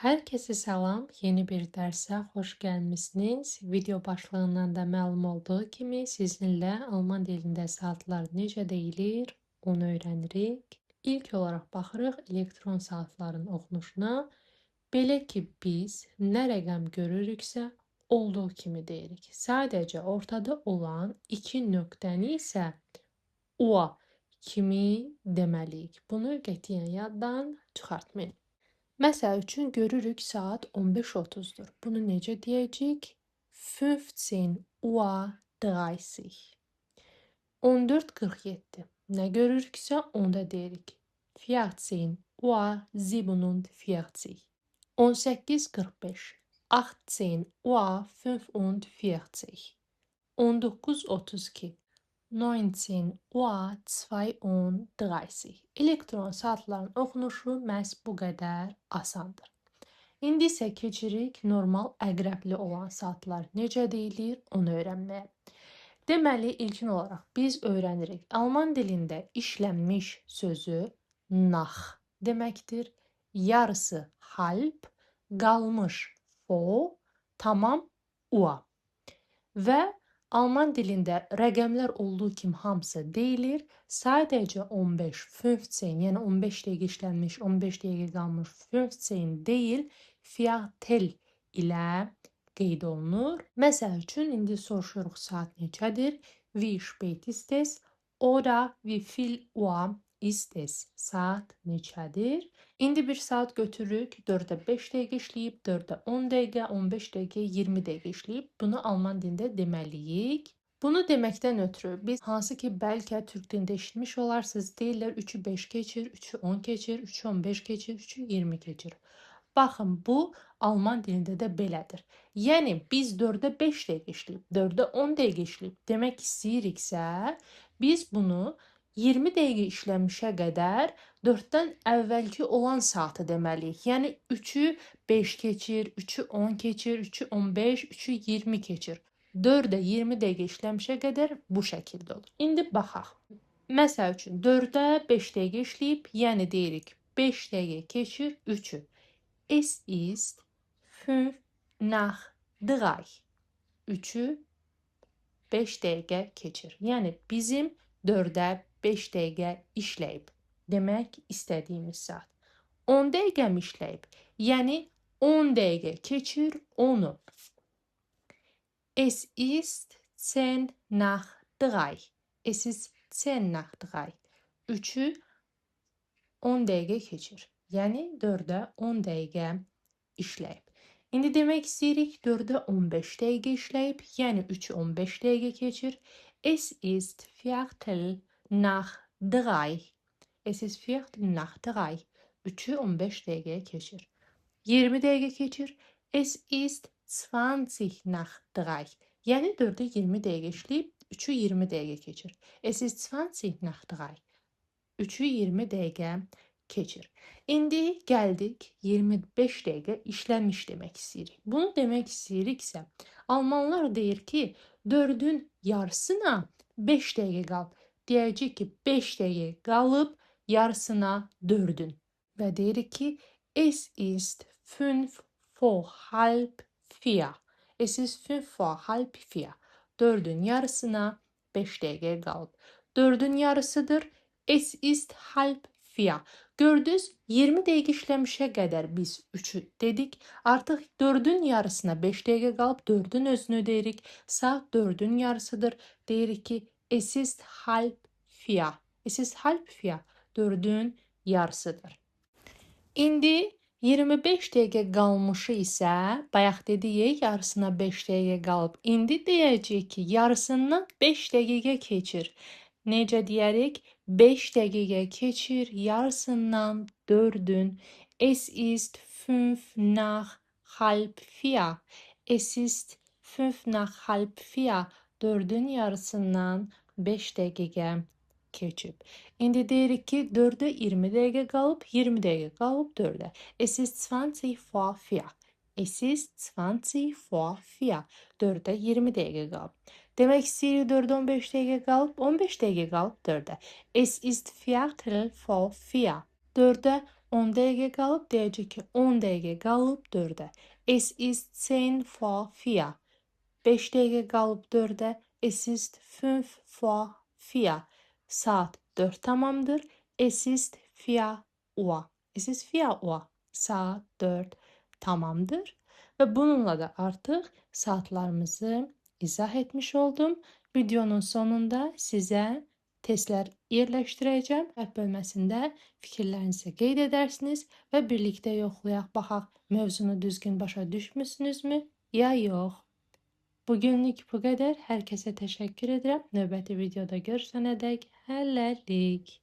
Herkese salam, yeni bir dərsə xoş gəlmisiniz. Video başlığından da məlum olduğu kimi sizinlə alman dilində saatlar necə deyilir, onu öyrənirik. İlk olaraq baxırıq elektron saatların oxunuşuna. Belə ki, biz nə rəqəm görürüksə, olduğu kimi deyirik. Sadəcə ortada olan iki nöqtəni isə ua kimi deməliyik. Bunu qətiyyən yaddan çıxartmayın. Məsəl üçün görürük saat 15:30-dur. Bunu necə deyəcəyik? 15:30. 14:47. Nə görürüksə onda deyirik. 14:47. 18:45. 18:45. 19:32. 19:32. Elektron saatların oxunuşu məhz bu qədər asandır. İndi isə keçirik normal əqrəbli olan saatlar necə deyilir, onu öyrənməyə. Deməli, ilkin olaraq biz öyrənirik. Alman dilində işlənmiş sözü nach deməkdir. Yarısı halb, qalmış vor, tamam ua. Və Alman dilində rəqəmlər olduğu kimi hamısı deyilir. Sadəcə 15, 15, yəni 15 dəqiqə işlənmiş, 15 dəqiqə qalmış 15 deyil, Viertel ilə qeyd olunur. Məsəl üçün, indi soruşuruq saat neçədir? Wie spät ist es? Oder wie viel Uhr ist es? Saat neçədir? İndi bir saat götürürük, 4-də 5 dəqiqə işləyib, 4-də 10 dəqiqə, 15 dəqiqə, 20 dəqiqə işləyib. Bunu alman dilində deməliyik. Bunu deməkdən ötürü biz hansı ki bəlkə türk dilində eşitmiş olarsınız, deyirlər 3-ü 5 keçir, 3-ü 10 keçir, 3-ü 15 keçir, 3-ü 20 keçir. Baxın, bu alman dilində də belədir. Yəni biz 4-də 5 dəqiqə işləyib, 4-də 10 dəqiqə işləyib demək istəyiriksə, biz bunu 20 dəqiqə işləmişə qədər 4-dən əvvəlki olan saatı deməliyik. Yəni 3-ü 5 keçir, 3-ü 10 keçir, 3-ü 15, 3-ü 20 keçir. 4-də 20 dəqiqə işləmişə qədər bu şəkildə olur. İndi baxaq. Məsəl üçün 4-də 5 dəqiqə işləyib, yəni deyirik 5 dəqiqə keçir 3-ü. Es ist 5 nach 3. 3-ü 5 dəqiqə keçir. Yəni bizim 4-də 5 dəqiqə işləyib demək istədiyimiz saat. 10 dəqiqə mi işləyib? Yəni 10 dəqiqə keçir 10-u. Es ist 10 nach 3. Es ist 10 nach 3. 3-ü 10 dəqiqə keçir. Yəni 4-də 10 dəqiqə işləyib. İndi demək istəyirik 4-də 15 dəqiqə işləyib, yəni 3-ü 15 dəqiqə keçir. Es ist Viertel nach 3. Es ist Viertel nach 3. 3-ü 15 dəqiqə keçir. 20 dəqiqə keçir. Es ist 20 nach 3. Yəni 4-də 20 dəqiqə işləyib, 3-ü 20 dəqiqə keçir. Es ist 20 nach 3. 3-ü 20 dəqiqə keçir. İndi gəldik 25 dəqiqə işləmiş demək istəyirik. Bunu demək istəyiriksə, almanlar deyir ki, 4-ün yarısına 5 dəqiqə qalıb. Deyəcək ki, 5 dəqiqə qalıb yarısına 4-ün. Və deyirik ki, es ist 5 vor halb 4. Es ist 5 vor halb 4. 4-ün yarısına 5 dəqiqə qalıb. 4-ün yarısıdır. Es ist halb 4. Gördünüz, 20 dəqiqə işləmişə qədər biz 3-ü dedik. Artıq 4-ün yarısına 5 dəqiqə qalıb, 4-ün özünü deyirik. Saat 4-ün yarısıdır. Deyirik ki, es ist halb 4. Es ist halb 4. 4-ün yarısıdır. İndi 25 dəqiqə qalmışı isə, bayaq dedik, yarısına 5 dəqiqə qalıb. İndi deyəcək ki, yarısından 5 dəqiqə keçir. Necə deyərik? 5 dəqiqə keçir, yarısından 4-ün. Es ist 5 nach halb 4. Es ist 5 nach halb 4. 4-ün yarısından 5 dəqiqə keçib. İndi deyirik ki, 4-də 20 dəqiqə qalıb, 20 dəqiqə qalıb 4-də. Es ist 20 vor 4. Es ist 20 vor 4. 4-də 20 dəqiqə qalıb. Demək istəyirik 4-də 15 dəqiqə qalıb, 15 dəqiqə qalıb 4-də. Es ist Viertel vor 4. 4-də 10 dəqiqə qalıb, deyəcək ki, 10 dəqiqə qalıb 4-ə. Es ist 10 vor 4. 5 dəqiqə qalıb 4-ə. Es ist 5 vor 4. Saat 4 tamamdır. Es ist 4 Uhr. Es ist 4 Uhr. Saat 4 tamamdır. Və bununla da artıq saatlarımızı izah etmiş oldum. Videonun sonunda sizə testlər yerləşdirəcəm. Əpp bölməsində fikirlərinizi qeyd edərsiniz və birlikdə yoxlayaq, baxaq mövzunu düzgün başa düşmüsünüzmü, ya yox. Bugünlük bu qədər. Hər kəsə təşəkkür edirəm. Növbəti videoda görüşənədək hələlik.